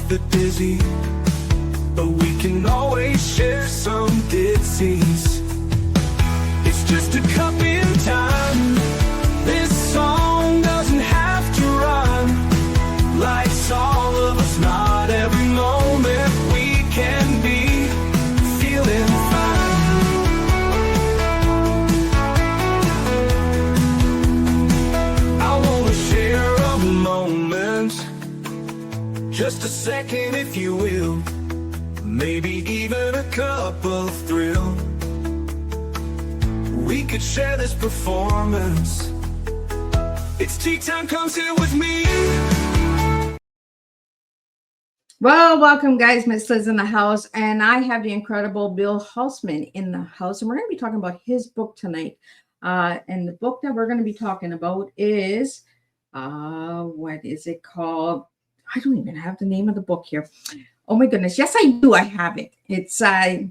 bit busy, but we can always share some ditties. It's just a cup in time. This song doesn't have to run. Life's all of us, not every moment we can be feeling fine. I wanna share a moment, just a second if you will, maybe even a cup of thrill. We could share this performance. It's tea time, come sit with me. Well, welcome guys, Miss Liz in the house, and I have the incredible Bill Holzman in the house, and we're going to be talking about his book tonight. And the book that we're going to be talking about is, what is it called? I don't even have the name of the book here. Oh my goodness. Yes, I do. I have it. It's, let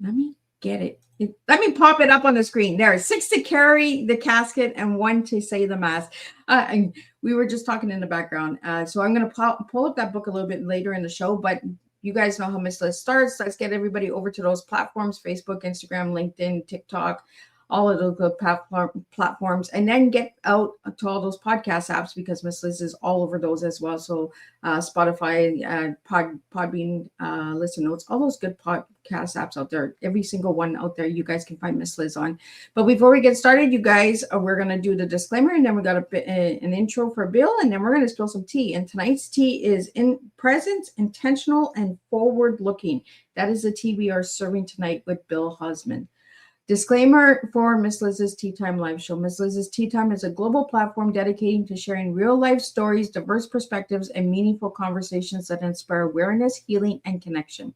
me get it. Let me pop it up on the screen. There, 6 to carry the casket and 1 to say the mass. And we were just talking in the background. So I'm going to pull up that book a little bit later in the show, but you guys know how Miss Liz starts. Let's get everybody over to those platforms, Facebook, Instagram, LinkedIn, TikTok, all of those platforms, and then get out to all those podcast apps because Miss Liz is all over those as well. So Spotify, Podbean, Listen Notes, all those good podcast apps out there, every single one out there, you guys can find Miss Liz on. But before we get started, you guys, we're going to do the disclaimer, and then we got an intro for Bill, and then we're going to spill some tea. And tonight's tea is in present, intentional, and forward-looking. That is the tea we are serving tonight with Bill Holzman. Disclaimer for Miss Liz's Tea Time live show. Miss Liz's Tea Time is a global platform dedicating to sharing real-life stories, diverse perspectives, and meaningful conversations that inspire awareness, healing, and connection.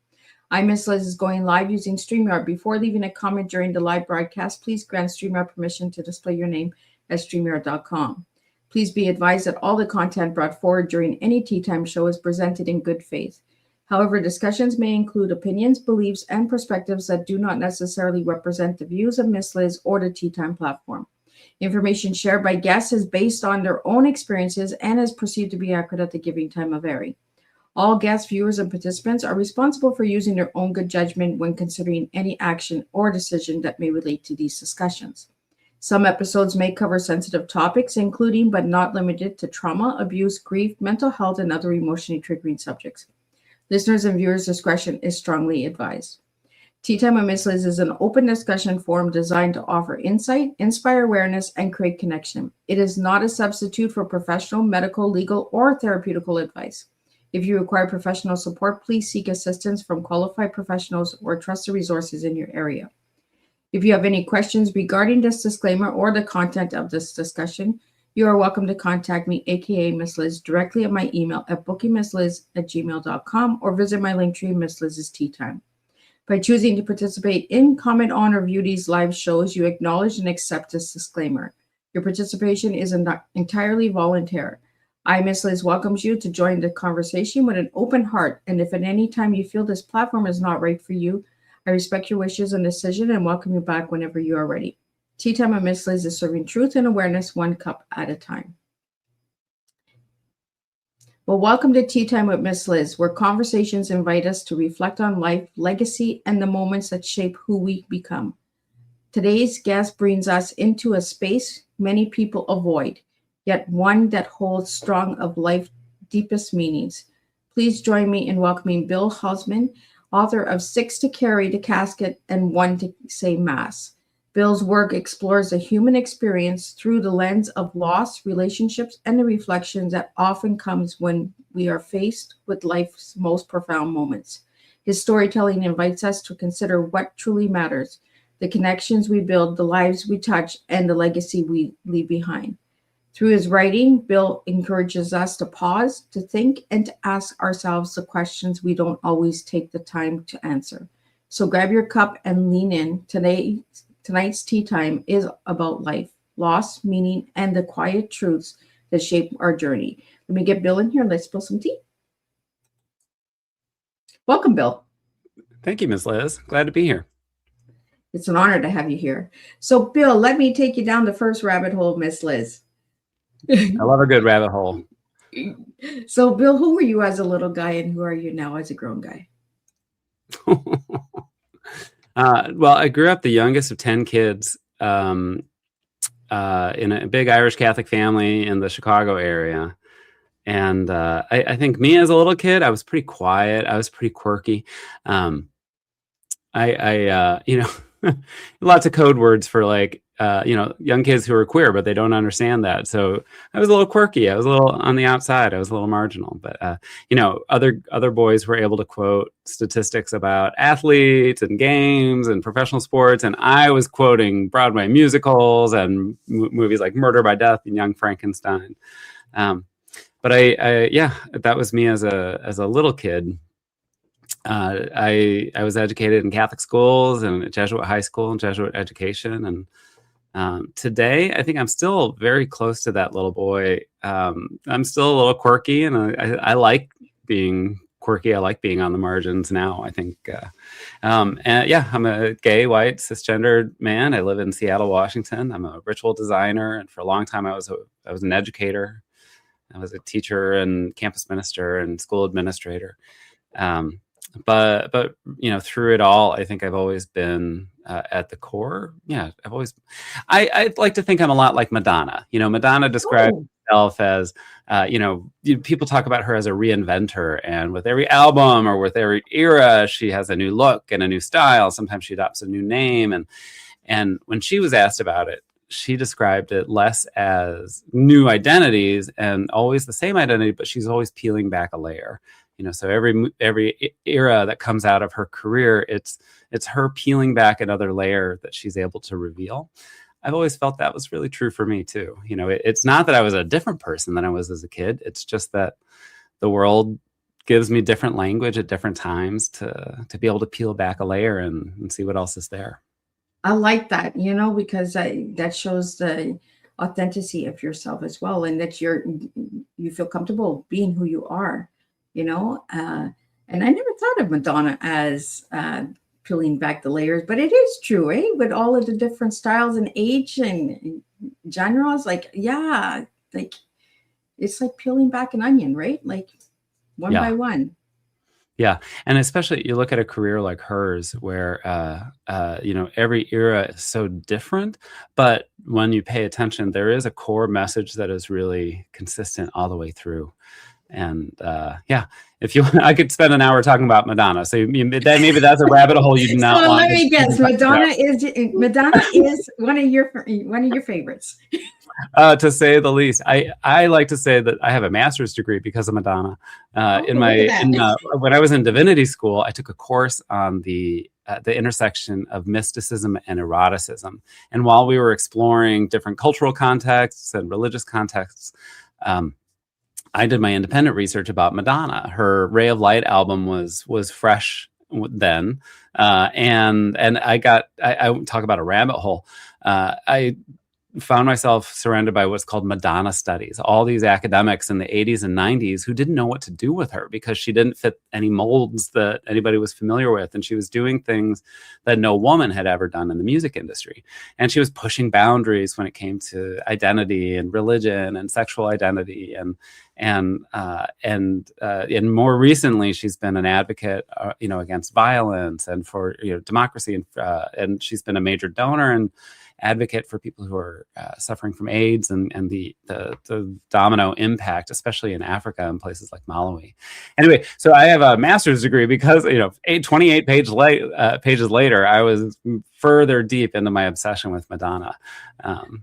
I'm Miss Liz is going live using StreamYard. Before leaving a comment during the live broadcast, please grant StreamYard permission to display your name at StreamYard.com. Please be advised that all the content brought forward during any Tea Time show is presented in good faith. However, discussions may include opinions, beliefs, and perspectives that do not necessarily represent the views of Miss Liz or the Tea Time platform. Information shared by guests is based on their own experiences and is perceived to be accurate at the giving time of airing. All guests, viewers, and participants are responsible for using their own good judgment when considering any action or decision that may relate to these discussions. Some episodes may cover sensitive topics, including but not limited to trauma, abuse, grief, mental health, and other emotionally triggering subjects. Listeners' and viewers' discretion is strongly advised. Tea Time with Miss Liz is an open discussion forum designed to offer insight, inspire awareness, and create connection. It is not a substitute for professional, medical, legal, or therapeutical advice. If you require professional support, please seek assistance from qualified professionals or trusted resources in your area. If you have any questions regarding this disclaimer or the content of this discussion, you are welcome to contact me, aka Miss Liz, directly at my email at bookingmissliz@gmail.com or visit my link tree, Miss Liz's Tea Time. By choosing to participate in, comment on, or view these live shows, you acknowledge and accept this disclaimer. Your participation is entirely voluntary. I, Miss Liz, welcomes you to join the conversation with an open heart, and if at any time you feel this platform is not right for you, I respect your wishes and decision and welcome you back whenever you are ready. Tea Time with Miss Liz is serving truth and awareness one cup at a time. Well, welcome to Tea Time with Miss Liz, where conversations invite us to reflect on life, legacy, and the moments that shape who we become. Today's guest brings us into a space many people avoid, yet one that holds strong of life's deepest meanings. Please join me in welcoming Bill Holzman, author of 6 to Carry the Casket and 1 to Say Mass. Bill's work explores the human experience through the lens of loss, relationships, and the reflections that often comes when we are faced with life's most profound moments. His storytelling invites us to consider what truly matters, the connections we build, the lives we touch, and the legacy we leave behind. Through his writing, Bill encourages us to pause, to think, and to ask ourselves the questions we don't always take the time to answer. So grab your cup and lean in. Tonight's Tea Time is about life, loss, meaning, and the quiet truths that shape our journey. Let me get Bill in here. Let's spill some tea. Welcome, Bill. Thank you, Ms. Liz. Glad to be here. It's an honor to have you here. So, Bill, let me take you down the first rabbit hole of Miss Liz. I love a good rabbit hole. So, Bill, who were you as a little guy, and who are you now as a grown guy? Well, I grew up the youngest of 10 kids in a big Irish Catholic family in the Chicago area. And I think me as a little kid, I was pretty quiet. I was pretty quirky. You know, lots of code words for like, you know, young kids who are queer, but they don't understand that. So I was a little quirky. I was a little on the outside. I was a little marginal. But you know, other boys were able to quote statistics about athletes and games and professional sports, and I was quoting Broadway musicals and movies like Murder by Death and Young Frankenstein. But yeah, that was me as a little kid. I was educated in Catholic schools and at Jesuit high school and Jesuit education. And today, I think I'm still very close to that little boy. I'm still a little quirky, and I like being quirky. I like being on the margins now, I think. And yeah, I'm a gay, white, cisgendered man. I live in Seattle, Washington. I'm a ritual designer. And for a long time, I was an educator. I was a teacher and campus minister and school administrator. But you know, through it all, I think I've always been at the core. Yeah, I like to think I'm a lot like Madonna. You know, Madonna described herself as, you know, people talk about her as a reinventor, and with every album or with every era, she has a new look and a new style. Sometimes she adopts a new name, and when she was asked about it, she described it less as new identities and always the same identity, but she's always peeling back a layer. You know, so every era that comes out of her career, it's her peeling back another layer that she's able to reveal. I've always felt that was really true for me too. You know, it's not that I was a different person than I was as a kid. It's just that the world gives me different language at different times to be able to peel back a layer and see what else is there. I like that, you know, because that shows the authenticity of yourself as well, and that you feel comfortable being who you are, you know. And I never thought of Madonna as peeling back the layers, but it is true, eh? With all of the different styles and age and genres, like, yeah, like it's like peeling back an onion, right? Like one by one. Yeah. And especially you look at a career like hers where, you know, every era is so different, but when you pay attention, there is a core message that is really consistent all the way through. And yeah, if you, I could spend an hour talking about Madonna. So maybe that's a rabbit hole you do not so want. Let me guess, Madonna is one of your favorites. To say the least. I like to say that I have a master's degree because of Madonna. When I was in divinity school, I took a course on the intersection of mysticism and eroticism. And while we were exploring different cultural contexts and religious contexts, I did my independent research about Madonna. Her Ray of Light album was fresh then, and I talk about a rabbit hole. I found myself surrounded by what's called Madonna studies, all these academics in the 80s and 90s who didn't know what to do with her because she didn't fit any molds that anybody was familiar with. And she was doing things that no woman had ever done in the music industry. And she was pushing boundaries when it came to identity and religion and sexual identity. And more recently, she's been an advocate, you know, against violence and for, you know, democracy. And she's been a major donor and advocate for people who are suffering from AIDS and the domino impact, especially in Africa and places like Malawi. Anyway, so I have a master's degree because, you know, 28 pages later, I was further deep into my obsession with Madonna.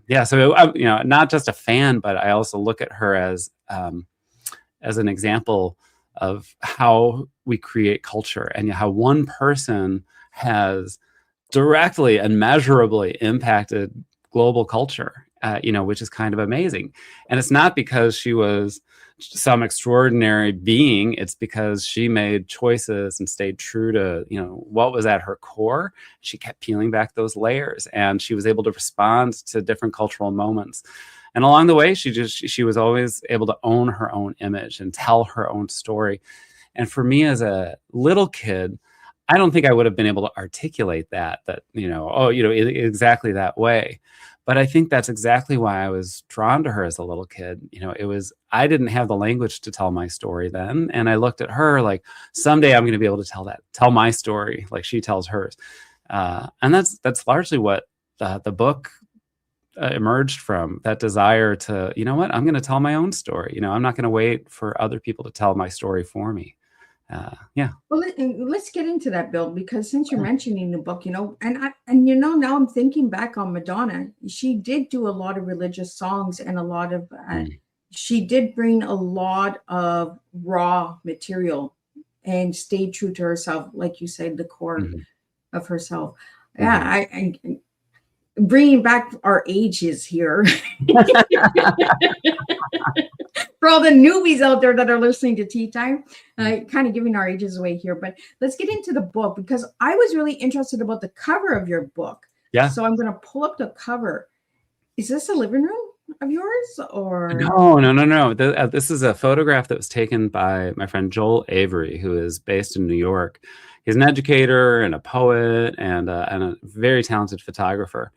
Yeah, so I'm, you know, not just a fan, but I also look at her as an example of how we create culture and how one person has directly and measurably impacted global culture, you know, which is kind of amazing. And it's not because she was some extraordinary being. It's because she made choices and stayed true to, you know, what was at her core. She kept peeling back those layers, and she was able to respond to different cultural moments. And along the way, she was always able to own her own image and tell her own story. And for me as a little kid, I don't think I would have been able to articulate that, you know, exactly that way. But I think that's exactly why I was drawn to her as a little kid. I didn't have the language to tell my story then. And I looked at her like, someday I'm going to be able to tell my story like she tells hers. And that's largely what the book emerged from, that desire to, I'm going to tell my own story. I'm not going to wait for other people to tell my story for me. Yeah. Well, let's get into that, Bill, because since you're mentioning the book, now I'm thinking back on Madonna. She did do a lot of religious songs and a lot of, she did bring a lot of raw material and stayed true to herself, like you said, the core of herself. Yeah, I bringing back our ages here. For all the newbies out there that are listening to Tea Time, kind of giving our ages away here. But let's get into the book, because I was really interested about the cover of your book. Yeah. So I'm going to pull up the cover. Is this a living room of yours, or? No. This is a photograph that was taken by my friend Joel Avery, who is based in New York. He's an educator and a poet and a very talented photographer.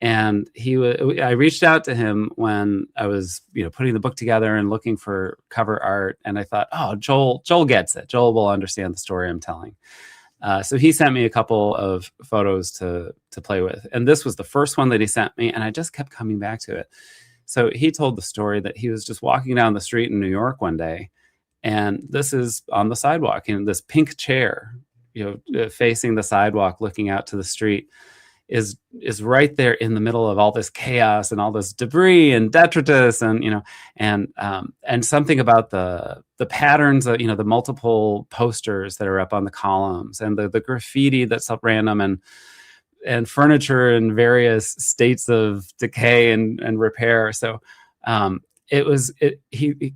And I reached out to him when I was, putting the book together and looking for cover art. And I thought, oh, Joel gets it. Joel will understand the story I'm telling. So he sent me a couple of photos to play with. And this was the first one that he sent me. And I just kept coming back to it. So he told the story that he was just walking down the street in New York one day. And this is on the sidewalk in this pink chair, facing the sidewalk, looking out to the street. Is right there in the middle of all this chaos and all this debris and detritus and something about the patterns of the multiple posters that are up on the columns and the graffiti that's up random and furniture in various states of decay and repair. So he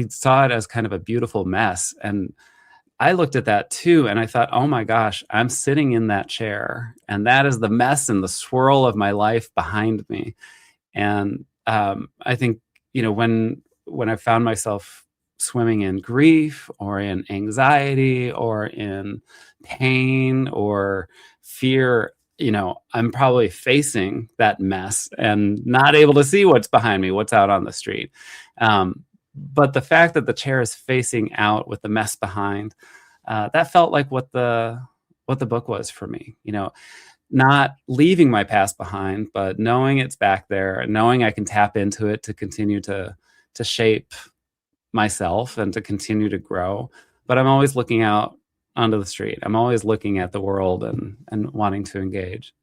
saw it as kind of a beautiful mess. And I looked at that too, and I thought, oh my gosh, I'm sitting in that chair, and that is the mess and the swirl of my life behind me. And I think, when I found myself swimming in grief or in anxiety or in pain or fear, I'm probably facing that mess and not able to see what's behind me, what's out on the street. But the fact that the chair is facing out with the mess behind, that felt like what the book was for me. Not leaving my past behind, but knowing it's back there, and knowing I can tap into it to continue to shape myself and to continue to grow. But I'm always looking out onto the street. I'm always looking at the world and wanting to engage.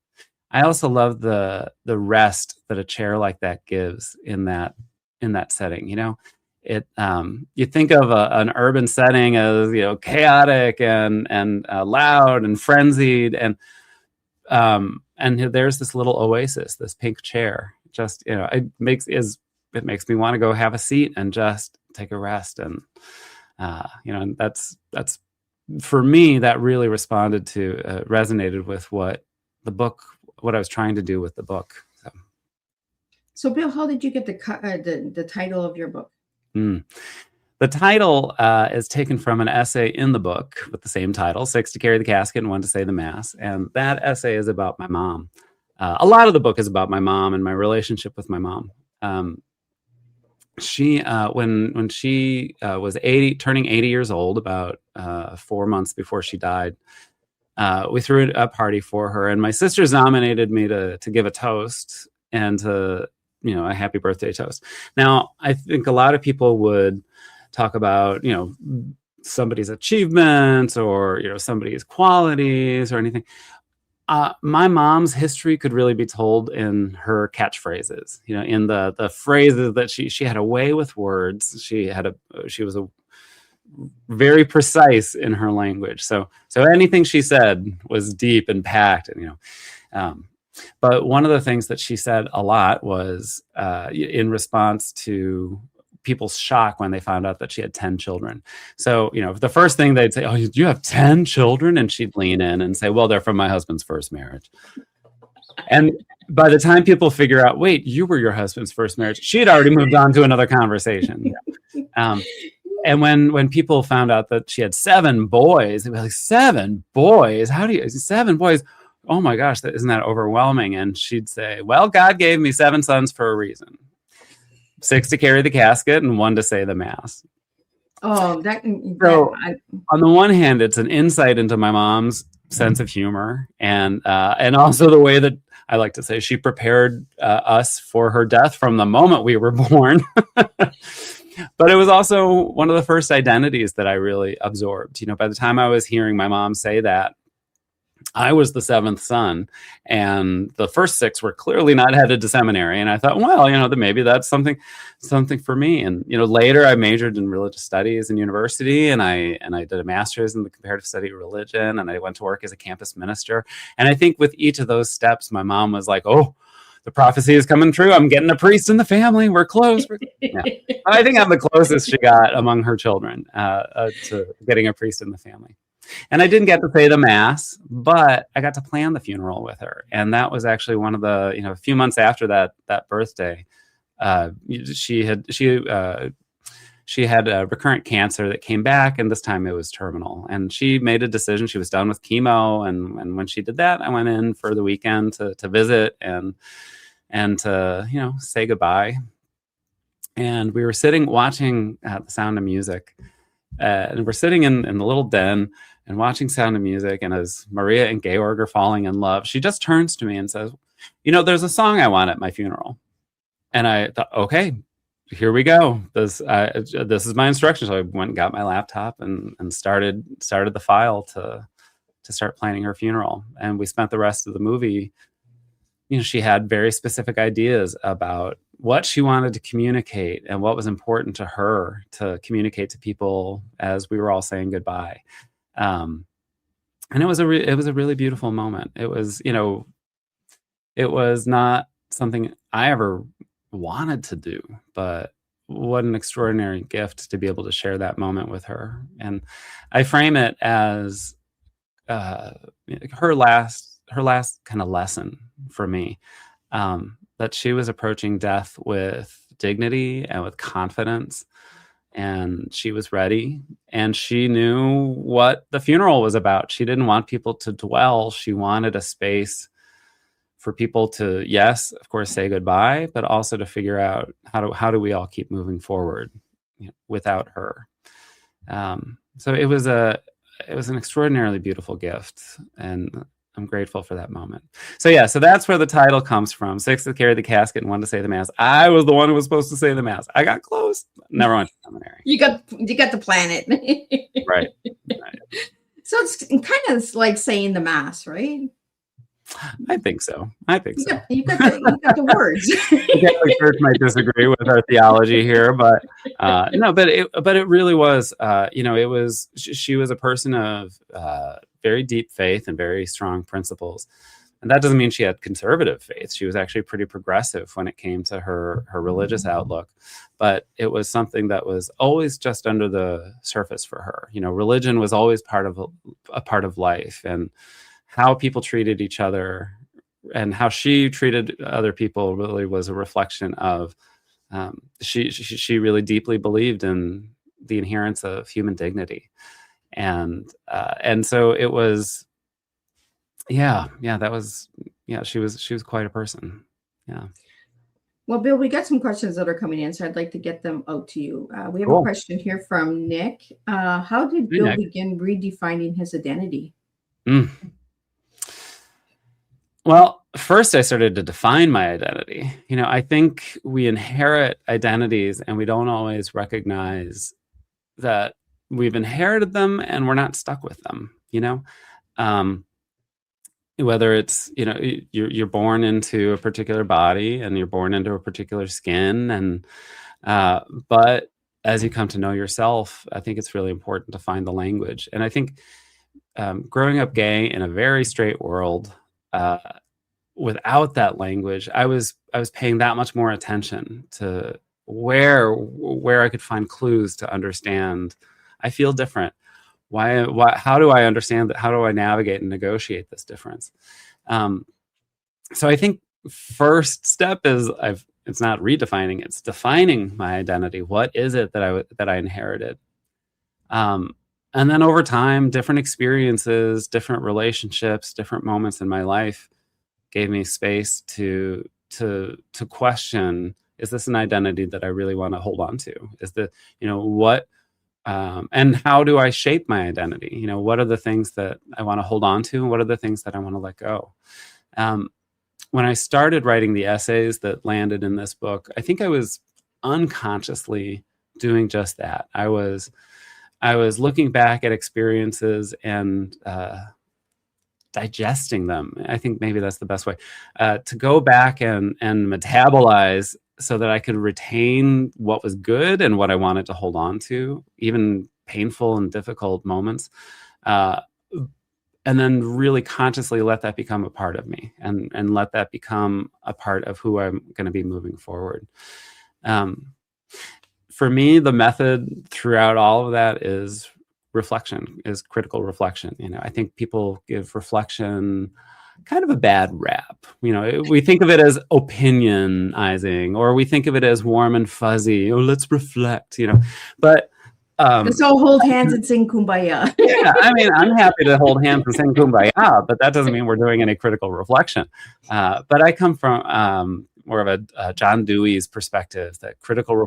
I also love the rest that a chair like that gives in that setting. You think of an urban setting as chaotic and loud and frenzied, and there's this little oasis, this pink chair. Just it makes me want to go have a seat and just take a rest, and and that's for me, that really resonated with what I was trying to do with the book. So Bill, how did you get the title of your book? The title is taken from an essay in the book with the same title, 6 to Carry the Casket and 1 to Say the Mass. And that essay is about my mom. A lot of the book is about my mom and my relationship with my mom. She, when she was turning 80 years old, about 4 months before she died, we threw a party for her. And my sisters nominated me to give a toast and to a happy birthday toast. Now, I think a lot of people would talk about, somebody's achievements or, somebody's qualities or anything. My mom's history could really be told in her catchphrases, in the phrases that she had a way with words. She was very precise in her language. So anything she said was deep and packed, but one of the things that she said a lot was in response to people's shock when they found out that she had 10 children. So, the first thing they'd say, oh, you have 10 children? And she'd lean in and say, well, they're from my husband's first marriage. And by the time people figure out, wait, you were your husband's first marriage, she had already moved on to another conversation. And when people found out that she had 7 boys, they were like, 7 boys? How do you, 7 boys? oh my gosh, isn't that overwhelming? And she'd say, well, God gave me 7 sons for a reason. 6 to carry the casket and 1 to say the mass. Oh, On the one hand, it's an insight into my mom's sense of humor, and also the way that I like to say she prepared us for her death from the moment we were born. But it was also one of the first identities that I really absorbed. By the time I was hearing my mom say that, I was the 7th son, and the first 6 were clearly not headed to seminary. And I thought, well, that maybe that's something for me. And later I majored in religious studies in university, and I did a master's in the comparative study of religion, and I went to work as a campus minister. And I think with each of those steps, my mom was like, oh, the prophecy is coming true. I'm getting a priest in the family. We're close. Yeah. I think I'm the closest she got among her children to getting a priest in the family. And I didn't get to say the mass, but I got to plan the funeral with her. And that was actually one of the, a few months after that birthday, she had recurrent cancer that came back, and this time it was terminal. And she made a decision. She was done with chemo. And when she did that, I went in for the weekend to visit and to, say goodbye. And we were sitting watching The Sound of Music. And we're sitting in the little den and watching Sound of Music. And as Maria and Georg are falling in love, she just turns to me and says, there's a song I want at my funeral. And I thought, okay, here we go. This is my instruction. So I went and got my laptop and started the file to start planning her funeral. And we spent the rest of the movie, she had very specific ideas about what she wanted to communicate and what was important to her to communicate to people as we were all saying goodbye. And it was a really beautiful moment. It was, it was not something I ever wanted to do, but what an extraordinary gift to be able to share that moment with her. And I frame it as her last kind of lesson for me, that she was approaching death with dignity and with confidence, and she was ready, and she knew what the funeral was about. She didn't want people to dwell. She wanted a space for people to, yes, of course, say goodbye, but also to figure out how do we all keep moving forward without her. So it was an extraordinarily beautiful gift, and I'm grateful for that moment. So that's where the title comes from. 6 to carry the casket and 1 to say the mass. I was the one who was supposed to say the mass. I got close. Never went to seminary. You got to plan it. Right. So it's kind of like saying the mass, right? I think so. You got the words. The church might disagree with our theology here, but it really was. It was. She was a person of very deep faith and very strong principles, and that doesn't mean she had conservative faith. She was actually pretty progressive when it came to her religious outlook, but it was something that was always just under the surface for her. Religion was always part of a part of life, and how people treated each other and how she treated other people really was a reflection of she really deeply believed in the inherence of human dignity. And so it was, she was quite a person. Yeah. Well, Bill, we got some questions that are coming in, so I'd like to get them out to you. We have Cool. a question here from Nick. How did Bill begin redefining his identity? Well, first I started to define my identity. I think we inherit identities and we don't always recognize that we've inherited them and we're not stuck with them, whether it's, you're born into a particular body and you're born into a particular skin. And, but as you come to know yourself, I think it's really important to find the language. And I think growing up gay in a very straight world, without that language, I was paying that much more attention to where I could find clues to understand I feel different. Why, how do I understand that? How do I navigate and negotiate this difference? So I think first step is it's not redefining, it's defining my identity. What is it that I inherited? And then over time, different experiences, different relationships, different moments in my life gave me space to question, is this an identity that I really want to hold on to? Is the, what, and how do I shape my identity? What are the things that I want to hold on to? And what are the things that I want to let go? When I started writing the essays that landed in this book, I think I was unconsciously doing just that. I was looking back at experiences and digesting them. I think maybe that's the best way to go back and metabolize so that I could retain what was good and what I wanted to hold on to, even painful and difficult moments. And then really consciously let that become a part of me and let that become a part of who I'm going to be moving forward. For me, the method throughout all of that is reflection, is critical reflection. I think people give reflection kind of a bad rap. We think of it as opinionizing, or we think of it as warm and fuzzy. Oh, let's reflect, but let's all hold hands and sing Kumbaya. Yeah, I mean, I'm happy to hold hands and sing Kumbaya, but that doesn't mean we're doing any critical reflection. But I come from more of a John Dewey's perspective that critical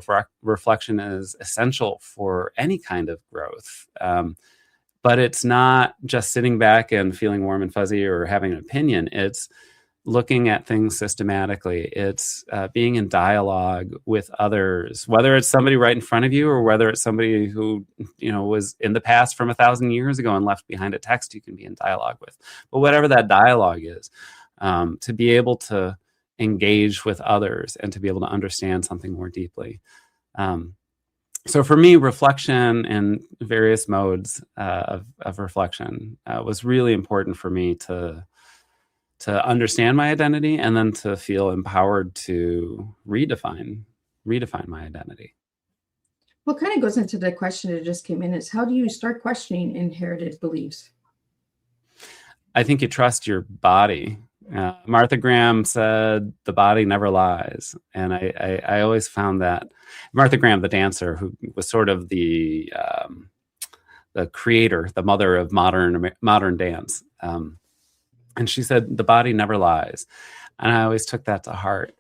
reflection is essential for any kind of growth. But it's not just sitting back and feeling warm and fuzzy or having an opinion. It's looking at things systematically. It's being in dialogue with others, whether it's somebody right in front of you or whether it's somebody who, was in the past from 1,000 years ago and left behind a text you can be in dialogue with. But whatever that dialogue is, to be able to engage with others and to be able to understand something more deeply. So for me, reflection and various modes of reflection was really important for me to understand my identity and then to feel empowered to redefine my identity. What kind of goes into the question that just came in is, how do you start questioning inherited beliefs? I think you trust your body. Martha Graham said, the body never lies. And I always found that Martha Graham, the dancer, who was sort of the creator, the mother of modern dance. And she said, the body never lies. And I always took that to heart.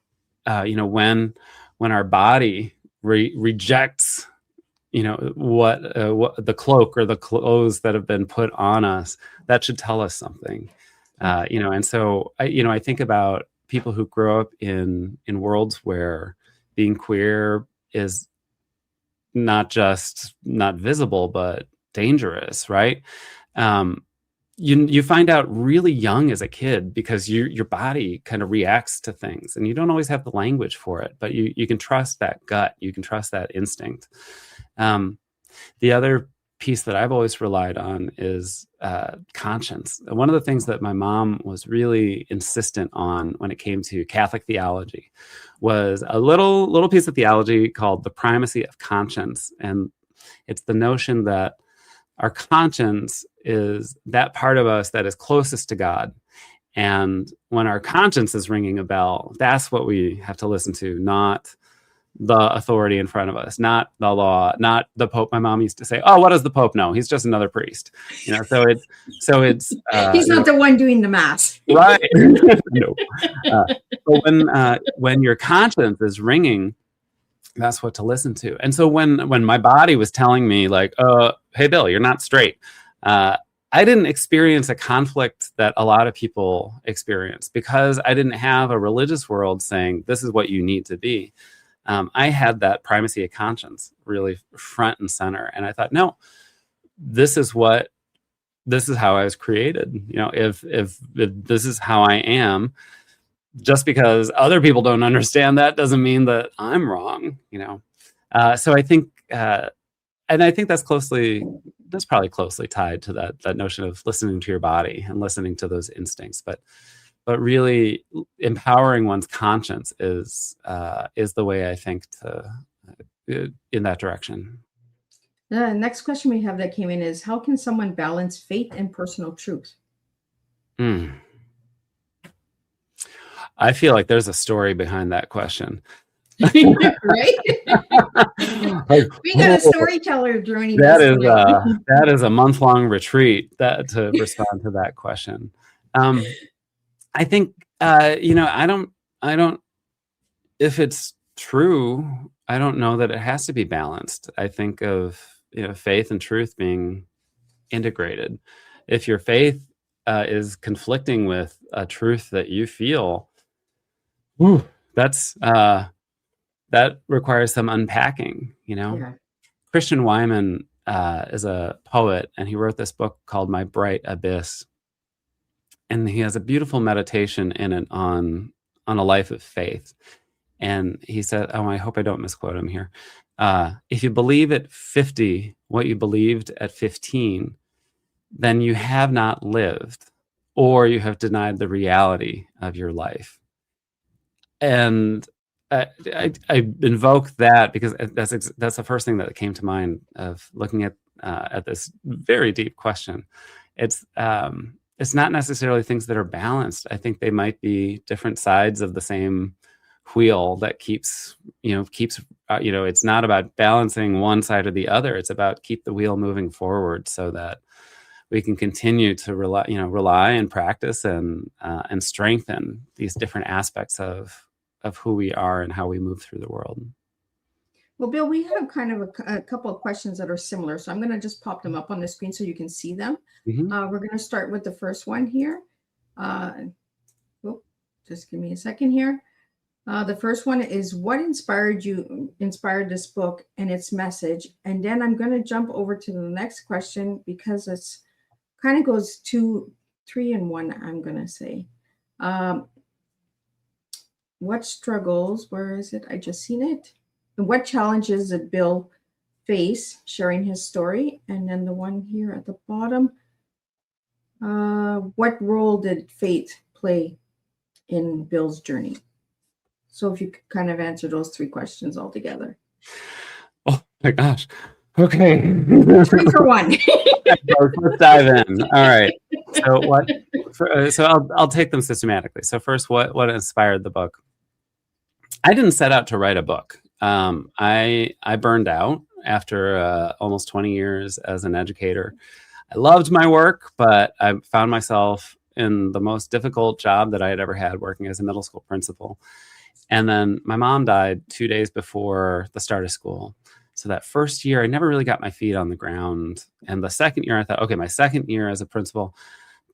When our body rejects, what the cloak or the clothes that have been put on us, that should tell us something. And so I think about people who grow up in worlds where being queer is not just not visible, but dangerous, right? You find out really young as a kid because your body kind of reacts to things and you don't always have the language for it, but you can trust that gut, you can trust that instinct. The other piece that I've always relied on is conscience. One of the things that my mom was really insistent on when it came to Catholic theology was a little piece of theology called the primacy of conscience. And it's the notion that our conscience is that part of us that is closest to God. And when our conscience is ringing a bell, that's what we have to listen to, not the authority in front of us, not the law, not the Pope. My mom used to say, "Oh, what does the Pope know? He's just another priest." So it's he's not the one doing the mass, right? No. But when your conscience is ringing, that's what to listen to. And so when my body was telling me like, "Hey, Bill, you're not straight," I didn't experience a conflict that a lot of people experience because I didn't have a religious world saying this is what you need to be. I had that primacy of conscience really front and center. And I thought, no, this is how I was created. If this is how I am, just because other people don't understand that doesn't mean that I'm wrong, So I think, and I think that's probably closely tied to that notion of listening to your body and listening to those instincts. But really empowering one's conscience is the way I think in that direction. The next question we have that came in is, how can someone balance faith and personal truth? I feel like there's a story behind that question. Right? Like, We got a whoa, storyteller joining us that is tonight. that is a month-long retreat to respond to that question. I think I don't if it's true, I don't know that it has to be balanced. I think of faith and truth being integrated. If your faith is conflicting with a truth that you feel, whew, that requires some unpacking. Yeah. Christian Wyman is a poet, and he wrote this book called My Bright Abyss, and he has a beautiful meditation in it on a life of faith. And he said, I hope I don't misquote him here. If you believe at 50 what you believed at 15, then you have not lived, or you have denied the reality of your life. And I invoke that because that's the first thing that came to mind of looking at this very deep question. It's not necessarily things that are balanced. I think they might be different sides of the same wheel that keeps it's not about balancing one side or the other. It's about keep the wheel moving forward so that we can continue to rely and practice and strengthen these different aspects of who we are and how we move through the world. Well, Bill, we have kind of a couple of questions that are similar, so I'm going to just pop them up on the screen so you can see them. Mm-hmm. We're going to start with the first one here. Just give me a second here. The first one is, what inspired this book and its message? And then I'm going to jump over to the next question because it's kind of goes 2, 3 in 1, I'm going to say. What struggles, where is it? I just seen it. And what challenges did Bill face, sharing his story? And then the one here at the bottom, what role did faith play in Bill's journey? So if you could kind of answer those 3 questions all together. Oh my gosh. Okay. 3 for 1. Let's dive in. All right. So I'll take them systematically. So first, what inspired the book? I didn't set out to write a book. I burned out after almost 20 years as an educator. I loved my work, but I found myself in the most difficult job that I had ever had, working as a middle school principal. And then my mom died 2 days before the start of school. So that first year, I never really got my feet on the ground. And the second year, I thought, okay, my second year as a principal,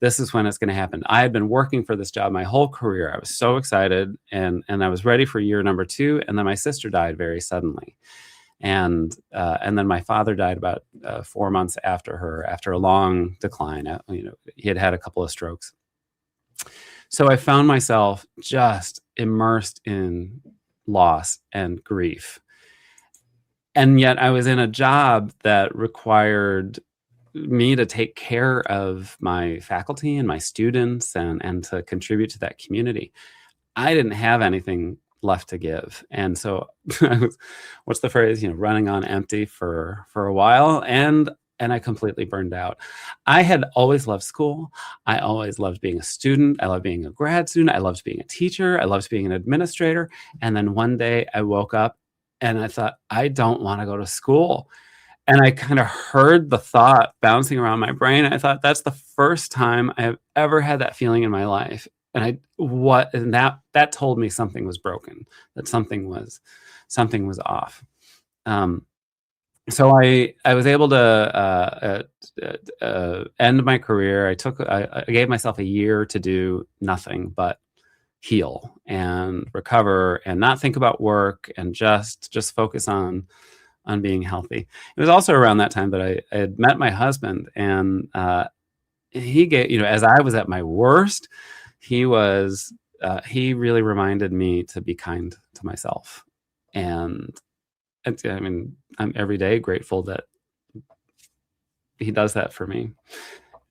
this is when it's going to happen. I had been working for this job my whole career. I was so excited, and I was ready for year number 2. And then my sister died very suddenly. And then my father died about 4 months after her, after a long decline. He had had a couple of strokes. So I found myself just immersed in loss and grief. And yet I was in a job that required me to take care of my faculty and my students and to contribute to that community. I didn't have anything left to give. And so what's the phrase, running on empty for a while. And I completely burned out. I had always loved school. I always loved being a student. I loved being a grad student. I loved being a teacher. I loved being an administrator. And then one day I woke up and I thought, I don't want to go to school. And I kind of heard the thought bouncing around my brain. I thought, that's the first time I have ever had that feeling in my life. And that told me something was broken, that something was off. So I was able to end my career. I gave myself a year to do nothing but heal and recover and not think about work and just focus on being healthy. It was also around that time that I had met my husband, and he gave, as I was at my worst, he really reminded me to be kind to myself. And I'm every day grateful that he does that for me.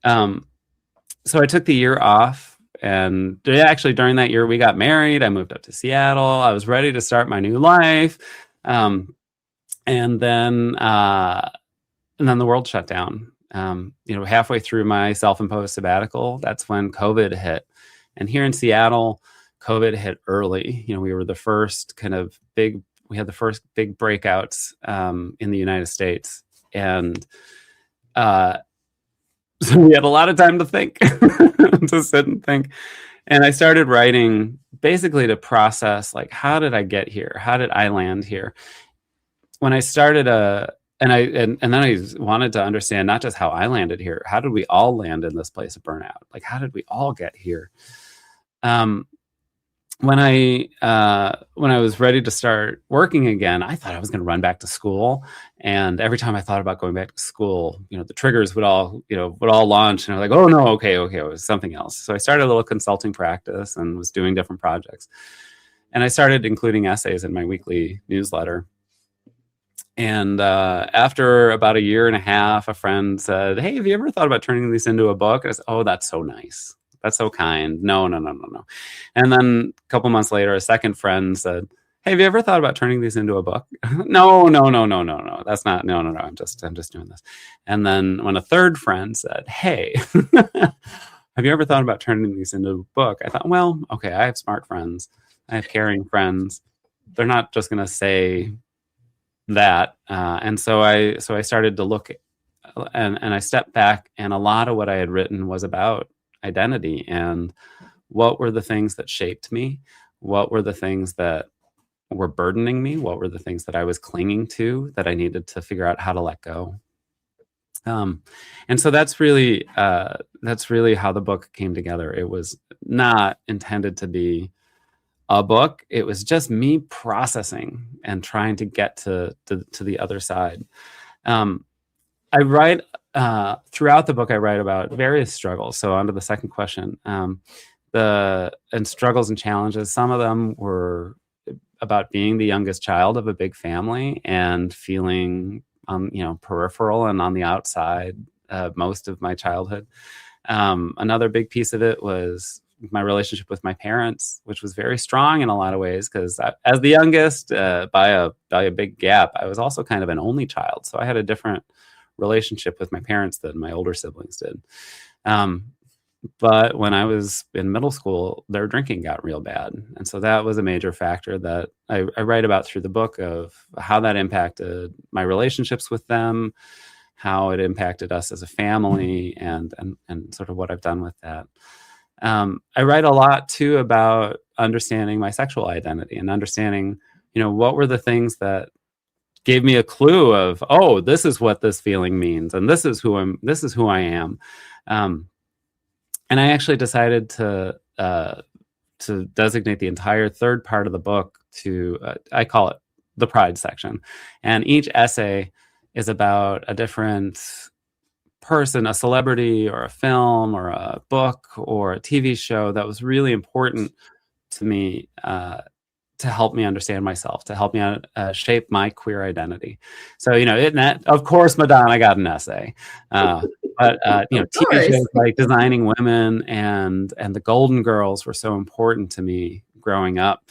So I took the year off, and actually during that year we got married. I moved up to Seattle. I was ready to start my new life. And then the world shut down. Halfway through my self-imposed sabbatical, that's when COVID hit. And here in Seattle, COVID hit early. You know, we were the first we had the first big breakouts in the United States. And so we had a lot of time to think, to sit and think. And I started writing basically to process, like, how did I get here? How did I land here? When I started and then I wanted to understand not just how I landed here, how did we all land in this place of burnout? Like, how did we all get here? When I was ready to start working again, I thought I was going to run back to school. And every time I thought about going back to school, you know, the triggers would all launch, and I was like, oh no, okay, it was something else. So I started a little consulting practice and was doing different projects. And I started including essays in my weekly newsletter. And after about a year and a half, a friend said, hey, have you ever thought about turning these into a book? And I said, oh, that's so nice. That's so kind. No. And then a couple months later, a second friend said, hey, have you ever thought about turning these into a book? No. That's not, no. I'm just doing this. And then when a third friend said, hey, have you ever thought about turning these into a book? I thought, well, okay, I have smart friends. I have caring friends. They're not just going to say that. And so I started to look and I stepped back, and a lot of what I had written was about identity and what were the things that shaped me, what were the things that were burdening me, what were the things that I was clinging to that I needed to figure out how to let go. And so that's really how the book came together. It was not intended to be a book. It was just me processing and trying to get to the other side. I write throughout the book. I write about various struggles. So on to the second question, and struggles and challenges. Some of them were about being the youngest child of a big family and feeling, peripheral and on the outside most of my childhood. Another big piece of it was my relationship with my parents, which was very strong in a lot of ways, because as the youngest, by a big gap, I was also kind of an only child. So I had a different relationship with my parents than my older siblings did. But when I was in middle school, their drinking got real bad. And so that was a major factor that I write about through the book, of how that impacted my relationships with them, how it impacted us as a family, and sort of what I've done with that. I write a lot too about understanding my sexual identity and understanding, what were the things that gave me a clue of, oh, this is what this feeling means, and this is who I am. And I actually decided to designate the entire third part of the book to, I call it the pride section. And each essay is about a different person, a celebrity or a film or a book or a TV show that was really important to me, to help me understand myself, to help me shape my queer identity. So, of course, Madonna got an essay, but TV shows like Designing Women and the Golden Girls were so important to me growing up,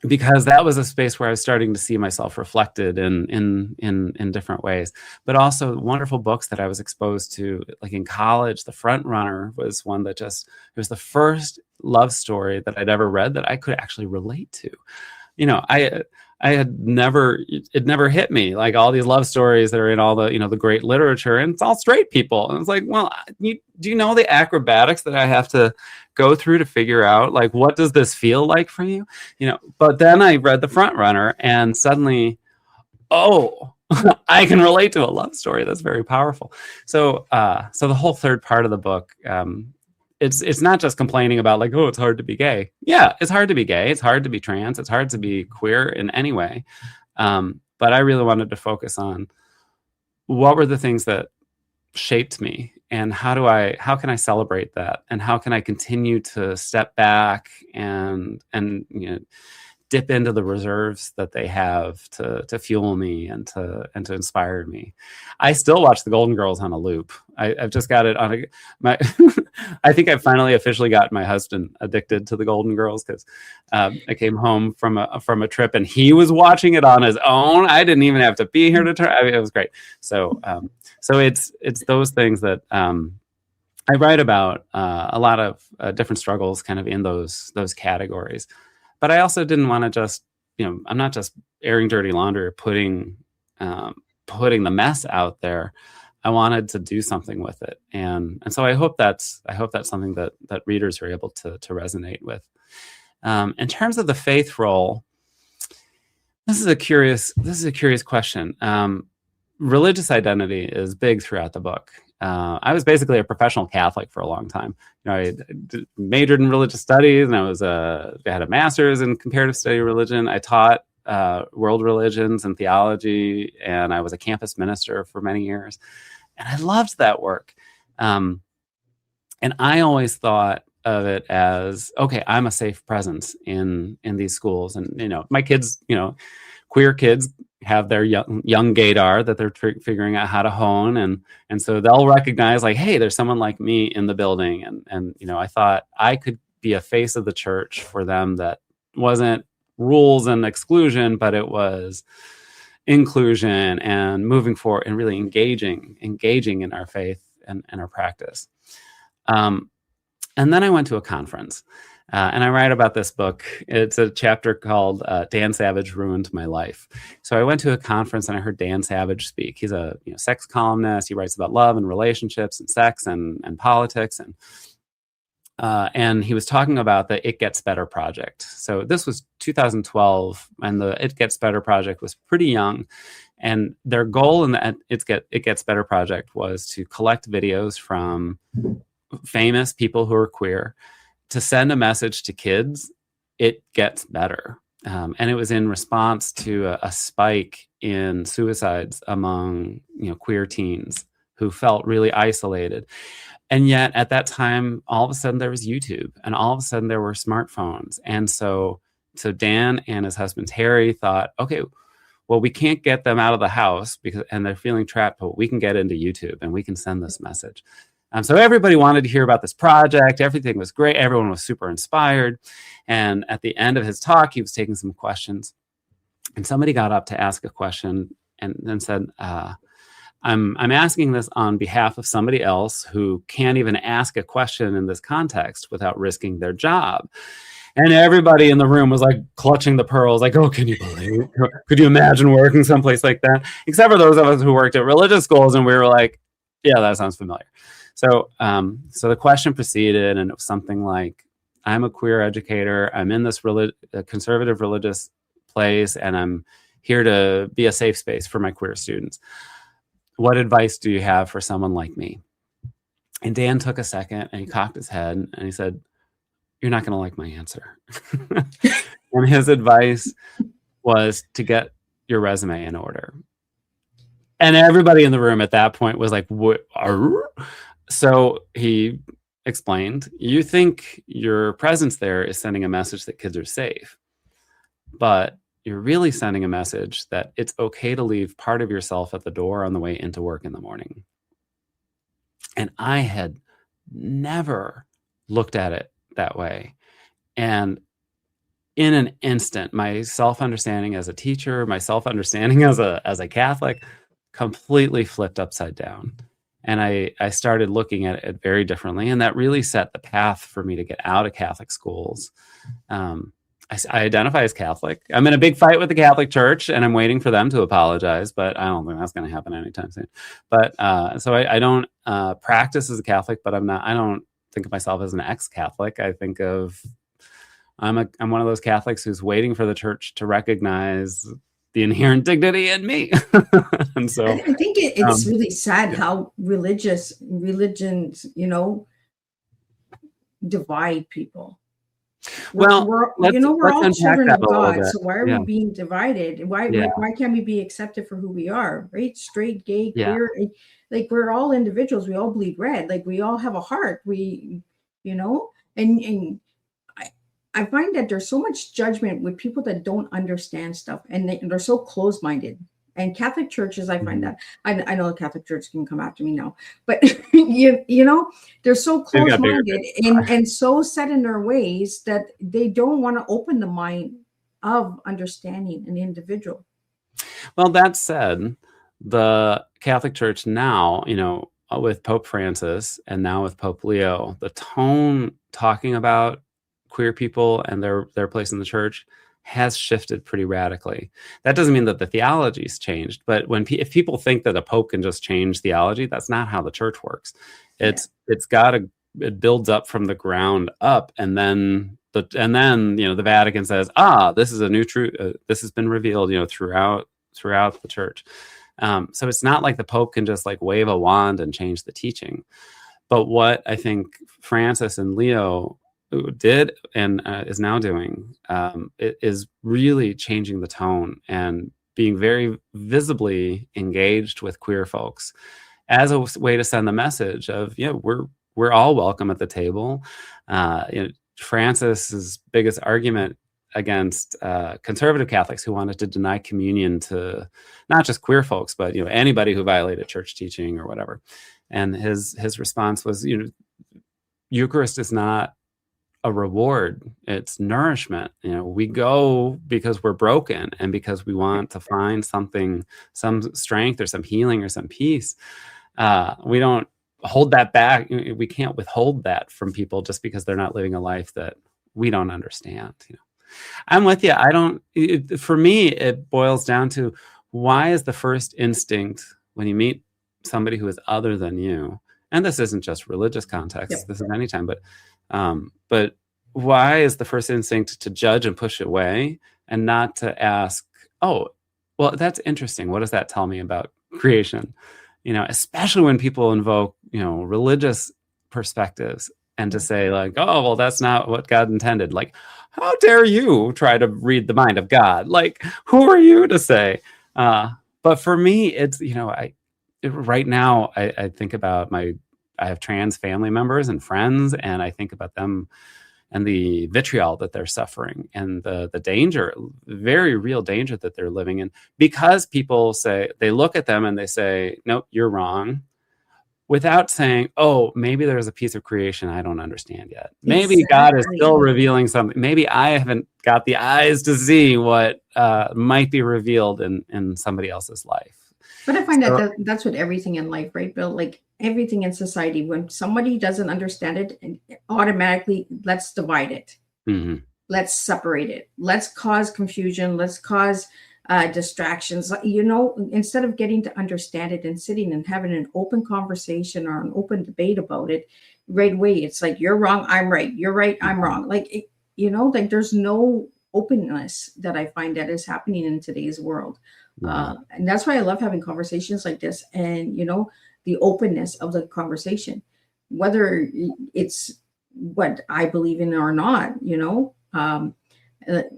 because that was a space where I was starting to see myself reflected in different ways. But also wonderful books that I was exposed to, like in college. The Front Runner was one that it was the first love story that I'd ever read that I could actually relate to. I had never hit me, like all these love stories that are in all the, the great literature, and it's all straight people. And it's like, well, do you know the acrobatics that I have to go through to figure out, like, what does this feel like for you? But then I read The Front Runner, and suddenly, oh, I can relate to a love story that's very powerful. So the whole third part of the book, it's not just complaining about, like, oh, it's hard to be gay. Yeah, it's hard to be gay. It's hard to be trans. It's hard to be queer in any way. But I really wanted to focus on what were the things that shaped me, and how can I celebrate that, and how can I continue to step back and dip into the reserves that they have to fuel me and to inspire me. I still watch the Golden Girls on a loop. I've just got it on I think I finally officially got my husband addicted to the Golden Girls, because I came home from a trip and he was watching it on his own. I didn't even have to be here to try. It was great. So it's those things that I write about a lot of different struggles kind of in those categories. But I also didn't want to just, I'm not just airing dirty laundry or putting the mess out there. I wanted to do something with it. And so I hope that's something that readers are able to resonate with. In terms of the faith role, this is a curious question. Religious identity is big throughout the book. I was basically a professional Catholic for a long time. I majored in religious studies, and I had a master's in comparative study religion. I taught world religions and theology, and I was a campus minister for many years, and I loved that work. And I always thought of it as, okay, I'm a safe presence in these schools, and my kids, queer kids have their young gaydar that they're figuring out how to hone, and so they'll recognize, like, hey, there's someone like me in the building, and I thought I could be a face of the church for them that wasn't rules and exclusion, but it was inclusion and moving forward and really engaging in our faith and our practice. And then I went to a conference. And I write about this book. It's a chapter called Dan Savage Ruined My Life. So I went to a conference and I heard Dan Savage speak. He's a sex columnist. He writes about love and relationships and sex and politics. And he was talking about the It Gets Better project. So this was 2012, and the It Gets Better project was pretty young. And their goal in the It Gets Better project was to collect videos from famous people who are queer, to send a message to kids, it gets better. And it was in response to a spike in suicides among queer teens who felt really isolated. And yet at that time, all of a sudden there was YouTube, and all of a sudden there were smartphones. And so Dan and his husband Terry thought, okay, well, we can't get them out of the house and they're feeling trapped, but we can get into YouTube and we can send this message. So everybody wanted to hear about this project. Everything was great. Everyone was super inspired. And at the end of his talk, he was taking some questions. And somebody got up to ask a question and then said, I'm asking this on behalf of somebody else who can't even ask a question in this context without risking their job. And everybody in the room was like clutching the pearls, like, oh, can you believe it? Could you imagine working someplace like that? Except for those of us who worked at religious schools, and we were like, yeah, that sounds familiar. So the question proceeded, and it was something like, I'm a queer educator. I'm in this conservative religious place, and I'm here to be a safe space for my queer students. What advice do you have for someone like me? And Dan took a second, and he cocked his head, and he said, you're not going to like my answer. And his advice was to get your resume in order. And everybody in the room at that point was like, what? So he explained, you think your presence there is sending a message that kids are safe, but you're really sending a message that it's okay to leave part of yourself at the door on the way into work in the morning. And I had never looked at it that way. And in an instant, my self-understanding as a teacher, my self-understanding as a Catholic completely flipped upside down. And I started looking at it very differently. And that really set the path for me to get out of Catholic schools. I identify as Catholic. I'm in a big fight with the Catholic Church, and I'm waiting for them to apologize, but I don't think that's going to happen anytime soon. But so I don't practice as a Catholic, but I don't think of myself as an ex-Catholic. I think of I'm one of those Catholics who's waiting for the Church to recognize the inherent dignity in me. And so I think it's really sad how religions, divide people. We're all children of God, so why are we being divided? Why can't we be accepted for who we are, right? Straight, gay, queer, like we're all individuals. We all bleed red. Like we all have a heart. And I find that there's so much judgment with people that don't understand stuff, and they're so closed-minded. And Catholic churches, I find that I know the Catholic Church can come after me now, but they're so closed-minded and so set in their ways that they don't want to open the mind of understanding an individual. Well, that said, the Catholic Church now, with Pope Francis and now with Pope Leo, the tone talking about queer people and their place in the church has shifted pretty radically. That doesn't mean that the theology's changed, but if people think that a pope can just change theology, that's not how the church works. It builds up from the ground up, and then the Vatican says, this is a new truth. This has been revealed, throughout the church. So it's not like the Pope can just like wave a wand and change the teaching. But what I think Francis and Leo did and is now doing it is really changing the tone and being very visibly engaged with queer folks as a way to send the message of, we're all welcome at the table. Francis's biggest argument against conservative Catholics who wanted to deny communion to not just queer folks, but anybody who violated church teaching or whatever. And his response was, Eucharist is not a reward, it's nourishment. We go because we're broken and because we want to find something, some strength or some healing or some peace. We don't hold that back. We can't withhold that from people just because they're not living a life that we don't understand. I'm with you. For me, it boils down to, why is the first instinct when you meet somebody who is other than you, and this isn't just religious context, this is anytime, but why is the first instinct to judge and push away and not to ask, well, that's interesting. What does that tell me about creation? Especially when people invoke, religious perspectives, and to say like, well, that's not what God intended. Like, how dare you try to read the mind of God? Like, who are you to say? But for me, it's, right now I think about I have trans family members and friends, and I think about them and the vitriol that they're suffering and the danger, very real danger that they're living in, because people say, they look at them and they say, nope, you're wrong, without saying, maybe there's a piece of creation I don't understand yet. Maybe God is still revealing something. Maybe I haven't got the eyes to see what might be revealed in somebody else's life. But I find that's with everything in life, right, Bill? Like everything in society, when somebody doesn't understand it, automatically, let's divide it. Mm-hmm. Let's separate it. Let's cause confusion. Let's cause distractions. Instead of getting to understand it and sitting and having an open conversation or an open debate about it right away, it's like, you're wrong, I'm right. You're right, I'm wrong. Like, like there's no openness that I find that is happening in today's world. And that's why I love having conversations like this, and, the openness of the conversation, whether it's what I believe in or not,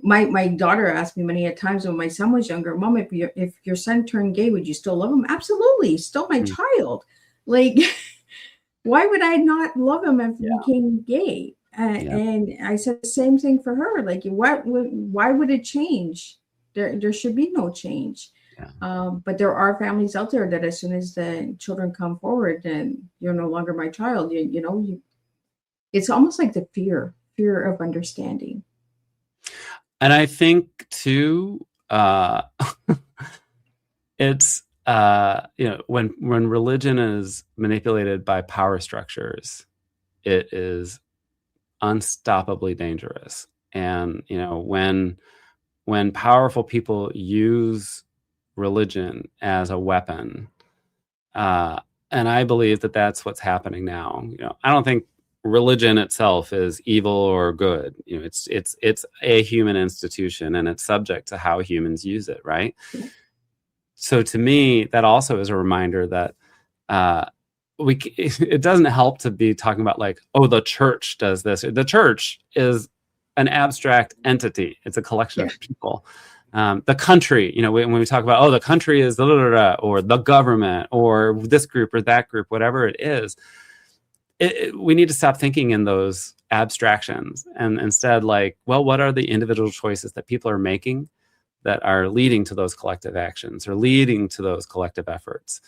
my daughter asked me many a times when my son was younger, Mom, if your son turned gay, would you still love him? Absolutely. Still my child. Like, why would I not love him if he became gay? And I said the same thing for her. Like, why would it change? There should be no change. But there are families out there that as soon as the children come forward and you're no longer my child, it's almost like the fear of understanding. And I think too, it's when religion is manipulated by power structures, it is unstoppably dangerous. And when powerful people use religion as a weapon, and I believe that that's what's happening now. I don't think religion itself is evil or good. It's a human institution, and it's subject to how humans use it, right? So to me, that also is a reminder that it doesn't help to be talking about like, the church does this. The church is an abstract entity. It's a collection of people. The country, when we talk about, the country is or the government or this group or that group, whatever it is, we need to stop thinking in those abstractions and instead like, what are the individual choices that people are making that are leading to those collective actions or leading to those collective efforts?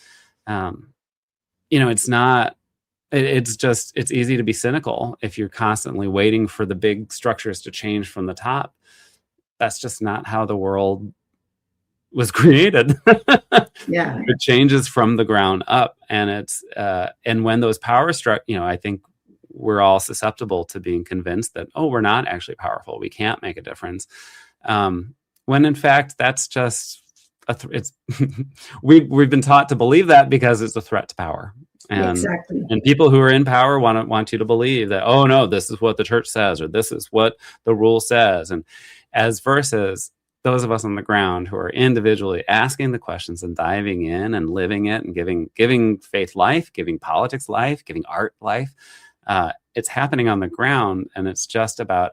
It's easy to be cynical if you're constantly waiting for the big structures to change from the top. That's just not how the world was created. Yeah. It changes from the ground up, and it's and when those power I think we're all susceptible to being convinced that, oh, we're not actually powerful, we can't make a difference, when in fact that's just it's we've been taught to believe that because it's a threat to power. And exactly. And people who are in power want you to believe that, oh no, this is what the church says, or this is what the rule says. And as versus those of us on the ground who are individually asking the questions and diving in and living it and giving faith life, giving politics life, giving art life. It's happening on the ground, and it's just about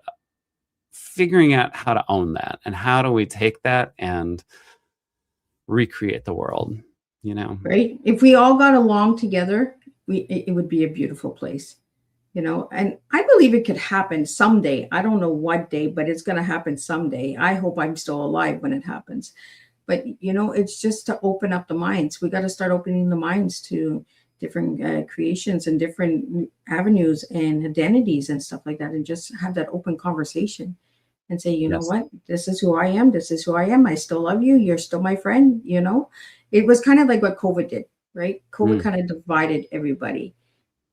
figuring out how to own that, and how do we take that and recreate the world, Right? If we all got along together, it would be a beautiful place, and I believe it could happen someday. I don't know what day, but it's going to happen someday. I hope I'm still alive when it happens. But, it's just to open up the minds. We got to start opening the minds to different creations and different avenues and identities and stuff like that, and just have that open conversation and say, you know what, this is who I am. This is who I am. I still love you. You're still my friend. It was kind of like what COVID did, right? COVID kind of divided everybody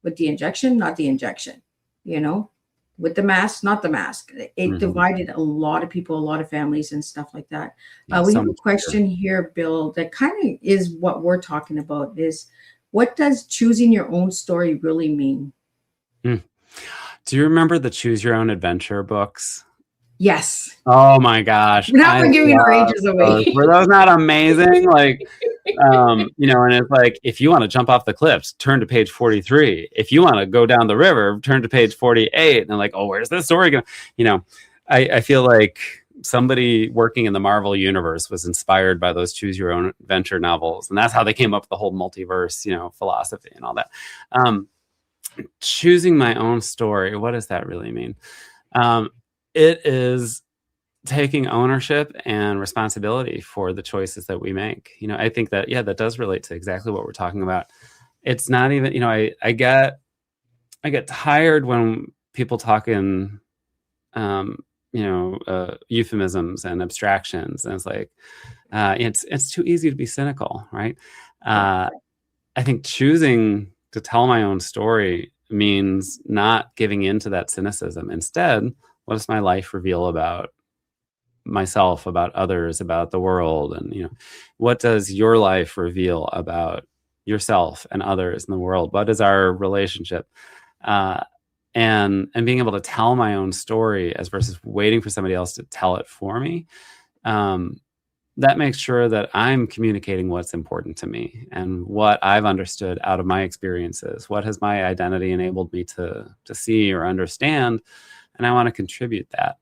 with the injection, not the injection, with the mask, not the mask. It divided a lot of people, a lot of families and stuff like that. We have a question here, Bill, that kind of is what we're talking about is, what does choosing your own story really mean? Do you remember the Choose Your Own Adventure books? Yes. Oh my gosh. Now we're giving our ages away. Were those not amazing? Like, and it's like, if you want to jump off the cliffs, turn to page 43. If you want to go down the river, turn to page 48. And like, oh, where's this story going? I feel like somebody working in the Marvel universe was inspired by those Choose Your Own Adventure novels. And that's how they came up with the whole multiverse, philosophy and all that. Choosing my own story. What does that really mean? It is taking ownership and responsibility for the choices that we make. I think that, that does relate to exactly what we're talking about. It's not even, I get tired when people talk in, euphemisms and abstractions. And it's like, it's too easy to be cynical, right? I think choosing to tell my own story means not giving into that cynicism. Instead, what does my life reveal about myself, about others, about the world? And, what does your life reveal about yourself and others in the world? What is our relationship? And being able to tell my own story as versus waiting for somebody else to tell it for me. That makes sure that I'm communicating what's important to me and what I've understood out of my experiences. What has my identity enabled me to see or understand? And I want to contribute that.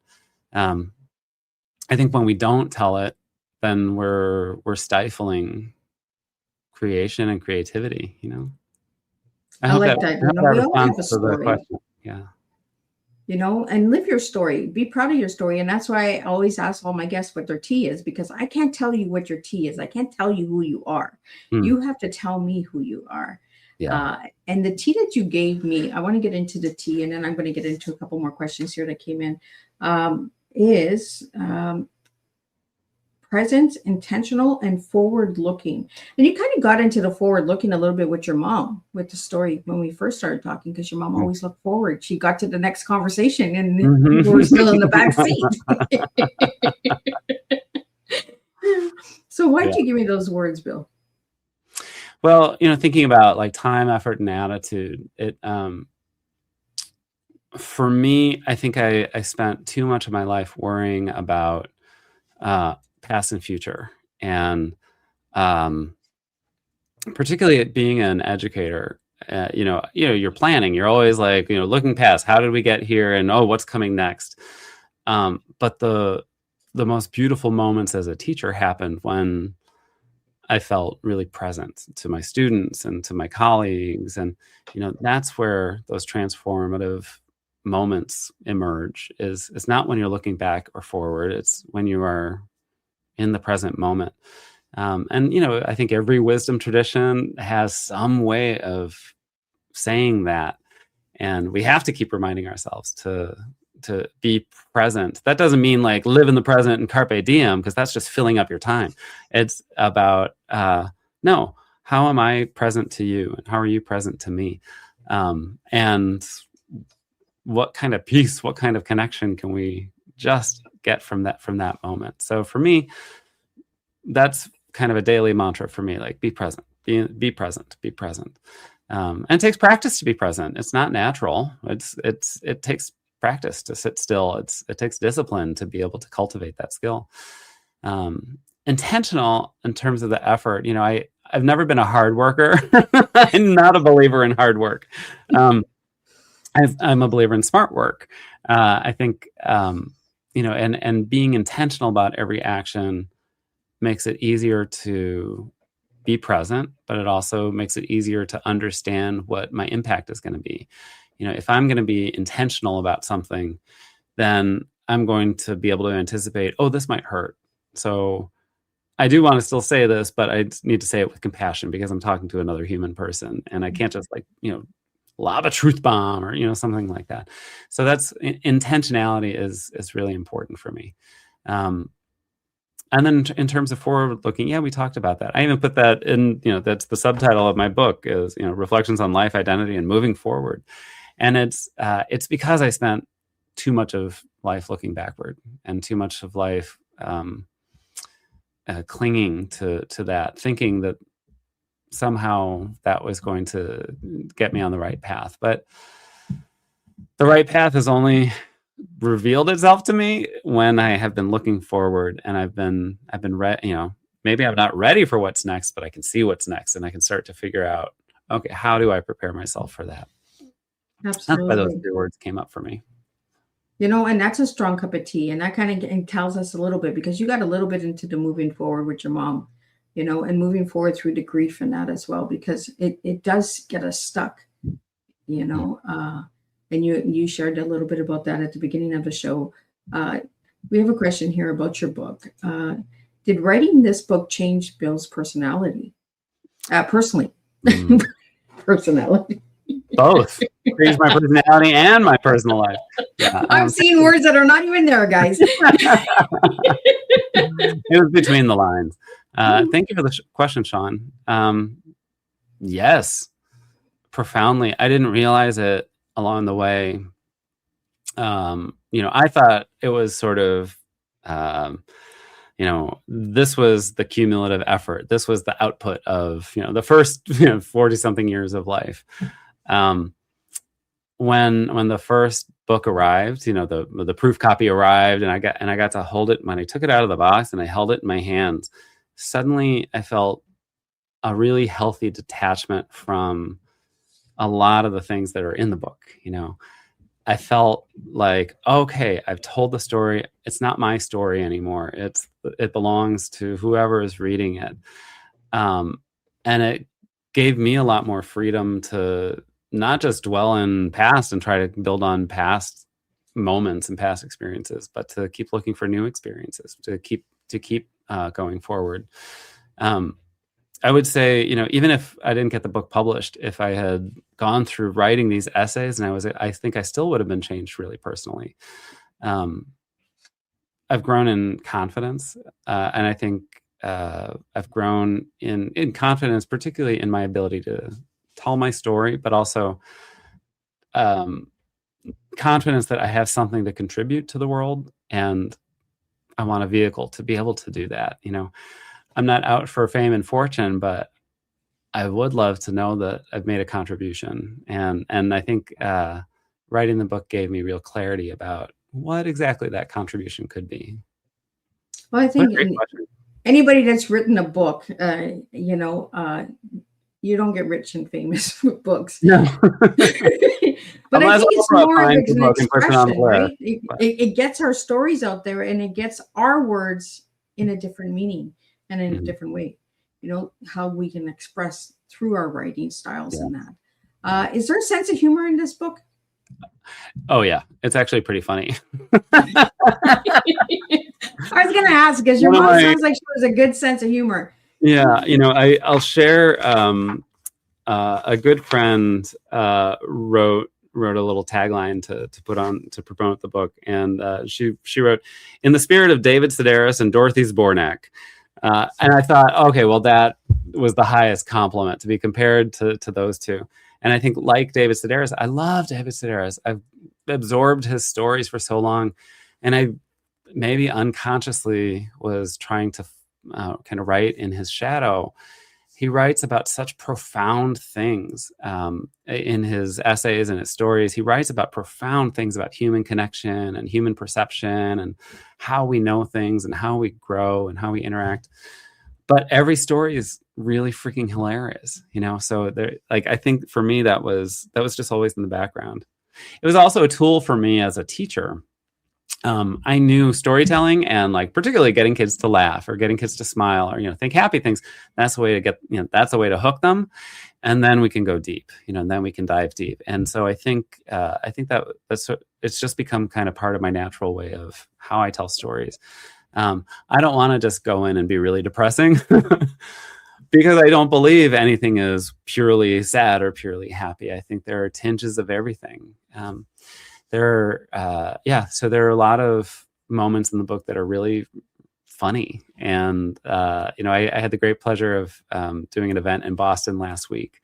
I think when we don't tell it, then we're stifling creation and creativity. I like that. We all have a story. Yeah. And live your story. Be proud of your story. And that's why I always ask all my guests what their tea is, because I can't tell you what your tea is. I can't tell you who you are. You have to tell me who you are. Yeah. And the tea that you gave me, I want to get into the tea, and then I'm going to get into a couple more questions here that came in, is present, intentional, and forward-looking. And you kind of got into the forward-looking a little bit with your mom, with the story when we first started talking, because your mom always looked forward. She got to the next conversation, and you were still in the back seat. So why did you give me those words, Bill? Well, thinking about like time, effort, and attitude, for me, I think I spent too much of my life worrying about past and future, and particularly being an educator, you're planning. You're always like, looking past. How did we get here? And what's coming next? But the most beautiful moments as a teacher happened when I felt really present to my students and to my colleagues, and that's where those transformative moments emerge. It's not when you're looking back or forward. It's when you are in the present moment. And I think every wisdom tradition has some way of saying that, and we have to keep reminding ourselves to to be present. That doesn't mean like live in the present and carpe diem, because that's just filling up your time. It's about, no, how am I present to you? And how are you present to me? And what kind of peace, what kind of connection can we just get from that moment? So for me, that's kind of a daily mantra for me, like be present, be present, be present. And it takes practice to be present. It's not natural. It takes practice to sit still. It takes discipline to be able to cultivate that skill. Intentional in terms of the effort. I've never been a hard worker. I'm not a believer in hard work. I'm a believer in smart work. I think, and being intentional about every action makes it easier to be present, but it also makes it easier to understand what my impact is going to be. If I'm going to be intentional about something, then I'm going to be able to anticipate, oh, this might hurt. So I do want to still say this, but I need to say it with compassion, because I'm talking to another human person, and I can't just lob a truth bomb or, something like that. So that's intentionality is really important for me. And then in terms of forward looking, yeah, we talked about that. I even put that in, that's the subtitle of my book is, Reflections on Life, Identity, and Moving Forward. And it's because I spent too much of life looking backward and too much of life clinging to that, thinking that somehow that was going to get me on the right path. But the right path has only revealed itself to me when I have been looking forward, and I've been maybe I'm not ready for what's next, but I can see what's next, and I can start to figure out, okay, how do I prepare myself for that? Absolutely. That's why those 3 words came up for me. And that's a strong cup of tea, and that kind of tells us a little bit, because you got a little bit into the moving forward with your mom, and moving forward through the grief and that as well, because it does get us stuck, and you shared a little bit about that at the beginning of the show. We have a question here about your book. Did writing this book change Bill's personality? Personally. Personality. Both. Changed my personality and my personal life. Yeah, I'm seeing words that are not even there, guys. It was between the lines. Thank you for the question, Sean. Yes, profoundly. I didn't realize it along the way. I thought it was sort of, this was the cumulative effort. This was the output of, the first 40 something years of life. When the first book arrived, the proof copy arrived, and I got to hold it. When I took it out of the box and I held it in my hands, suddenly I felt a really healthy detachment from a lot of the things that are in the book. I felt like, okay, I've told the story. It's not my story anymore. It belongs to whoever is reading it. And it gave me a lot more freedom to not just dwell in past and try to build on past moments and past experiences, but to keep looking for new experiences, to keep going forward. I would say, even if I didn't get the book published, if I had gone through writing these essays, and I think I still would have been changed really personally. I've grown in confidence, and I think I've grown in confidence, particularly in my ability to tell my story, but also confidence that I have something to contribute to the world, and I want a vehicle to be able to do that. I'm not out for fame and fortune, but I would love to know that I've made a contribution. And I think writing the book gave me real clarity about what exactly that contribution could be. Well, I think anybody that's written a book, you don't get rich and famous with books. No. But I think it's more of an expression, right? It gets our stories out there, and it gets our words in a different meaning and in a different way. How we can express through our writing styles and that. Is there a sense of humor in this book? Oh, yeah. It's actually pretty funny. I was going to ask, because your mom sounds like she has a good sense of humor. Yeah. I'll share a good friend wrote wrote a little tagline to put on to promote the book, and she wrote, "In the spirit of David Sedaris and Dorothy Zbornak." And I thought, okay, well, that was the highest compliment to be compared to those two. And I think, like David Sedaris, I love David Sedaris. I've absorbed his stories for so long, and I maybe unconsciously was trying to kind of write in his shadow. He writes about such profound things in his essays and his stories. He writes about profound things about human connection and human perception and how we know things and how we grow and how we interact. But every story is really freaking hilarious, you know? So there, like, I think for me, that was just always in the background. It was also a tool for me as a teacher. I knew storytelling and, like, particularly getting kids to laugh or getting kids to smile or, you know, think happy things. That's the way to get, you know, that's a way to hook them. And then we can go deep, you know, and then we can dive deep. And so I think that's it's just become kind of part of my natural way of how I tell stories. I don't want to just go in and be really depressing because I don't believe anything is purely sad or purely happy. I think there are tinges of everything. So there are a lot of moments in the book that are really funny. And, you know, I had the great pleasure of doing an event in Boston last week,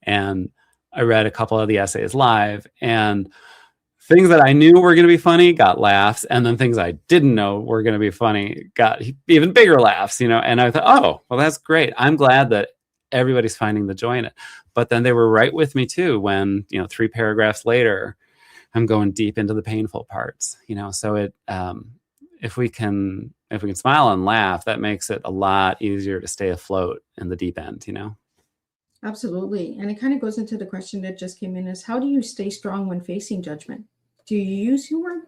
and I read a couple of the essays live, and things that I knew were going to be funny got laughs. And then things I didn't know were going to be funny got even bigger laughs, you know? And I thought, oh, well, that's great. I'm glad that everybody's finding the joy in it. But then they were right with me too, when, you know, 3 paragraphs later, I'm going deep into the painful parts, you know? So it, if we can smile and laugh, that makes it a lot easier to stay afloat in the deep end, you know? Absolutely. And it kind of goes into the question that just came in, is how do you stay strong when facing judgment? Do you use humor?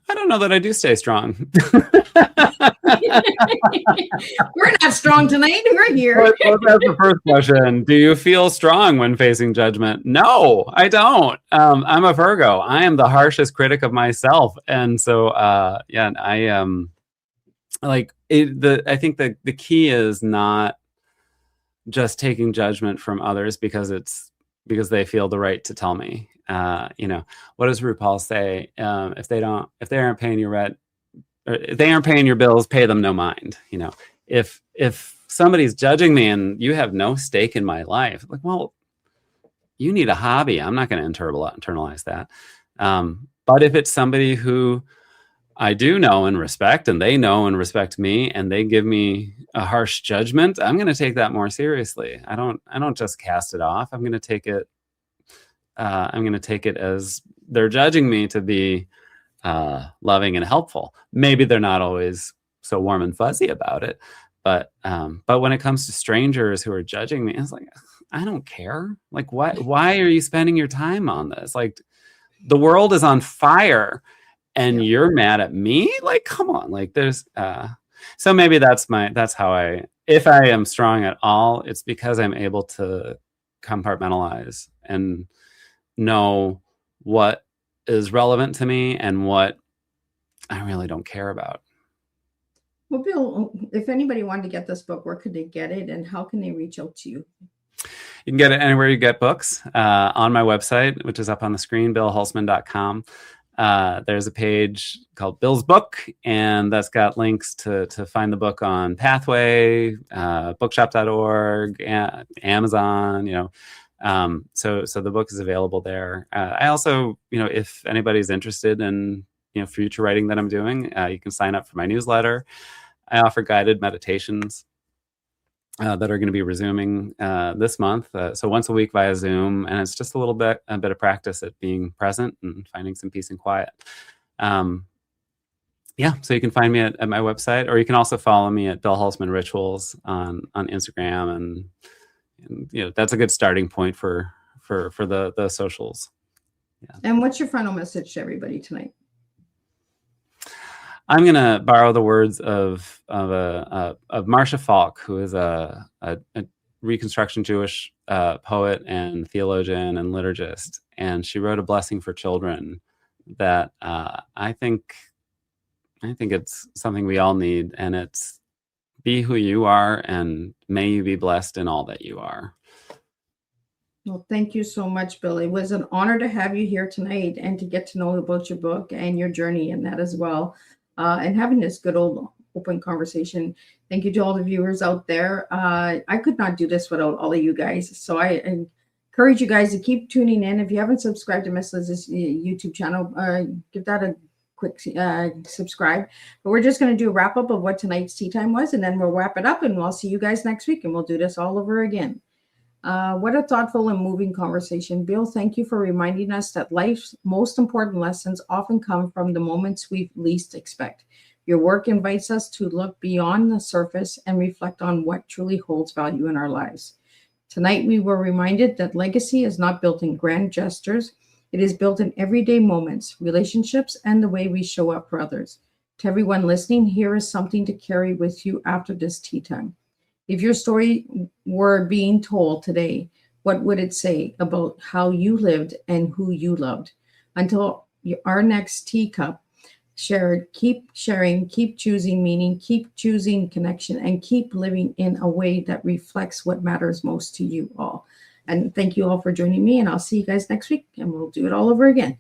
I don't know that I do stay strong. We're not strong tonight. We're here. Well, that's the first question. Do you feel strong when facing judgment? No, I don't. I'm a Virgo. I am the harshest critic of myself. And so, I like it. I think that the key is not just taking judgment from others because they feel the right to tell me. You know, what does RuPaul say? If they aren't paying your rent, or if they aren't paying your bills, pay them no mind. You know, if somebody's judging me and you have no stake in my life, like, well, you need a hobby. I'm not going to internalize that. But if it's somebody who I do know and respect, and they know and respect me, and they give me a harsh judgment, I'm going to take that more seriously. I don't just cast it off. I'm going to take it. I'm going to take it as they're judging me to be loving and helpful. Maybe they're not always so warm and fuzzy about it, but when it comes to strangers who are judging me, it's like, I don't care. Like, why are you spending your time on this? Like, the world is on fire and you're mad at me? Like, come on. Like, there's so maybe that's how if I am strong at all, it's because I'm able to compartmentalize and know what is relevant to me and what I really don't care about. Well, Bill, if anybody wanted to get this book, where could they get it, and how can they reach out to you? You can get it anywhere you get books, on my website, which is up on the screen, billholzman.com. There's a page called Bill's Book, and that's got links to find the book on Pathway, bookshop.org, Amazon, you know. So the book is available there. I also, you know, if anybody's interested in, you know, future writing that I'm doing, you can sign up for my newsletter. I offer guided meditations that are going to be resuming this month. So once a week via Zoom, and it's just a bit of practice at being present and finding some peace and quiet. So you can find me at my website, or you can also follow me at Bill Holzman Rituals on Instagram, and you know, that's a good starting point for the socials. Yeah. And what's your final message to everybody tonight? I'm going to borrow the words of Marcia Falk, who is a Reconstruction Jewish poet and theologian and liturgist, and she wrote A Blessing for Children that I think it's something we all need, and it's be who you are, and may you be blessed in all that you are. Well, thank you so much, Bill. It was an honor to have you here tonight and to get to know about your book and your journey in that as well, and having this good old open conversation. Thank you to all the viewers out there. I could not do this without all of you guys. So I encourage you guys to keep tuning in. If you haven't subscribed to Miss Liz's YouTube channel, give that a quick subscribe. But we're just going to do a wrap up of what tonight's tea time was, and then we'll wrap it up, and we'll see you guys next week, and we'll do this all over again. What a thoughtful and moving conversation. Bill, thank you for reminding us that life's most important lessons often come from the moments we least expect. Your work invites us to look beyond the surface and reflect on what truly holds value in our lives. Tonight, we were reminded that legacy is not built in grand gestures. It is built in everyday moments, relationships, and the way we show up for others. To everyone listening, here is something to carry with you after this tea time. If your story were being told today, what would it say about how you lived and who you loved? Until our next teacup shared, keep sharing, keep choosing meaning, keep choosing connection, and keep living in a way that reflects what matters most to you all. And thank you all for joining me, and I'll see you guys next week, and we'll do it all over again.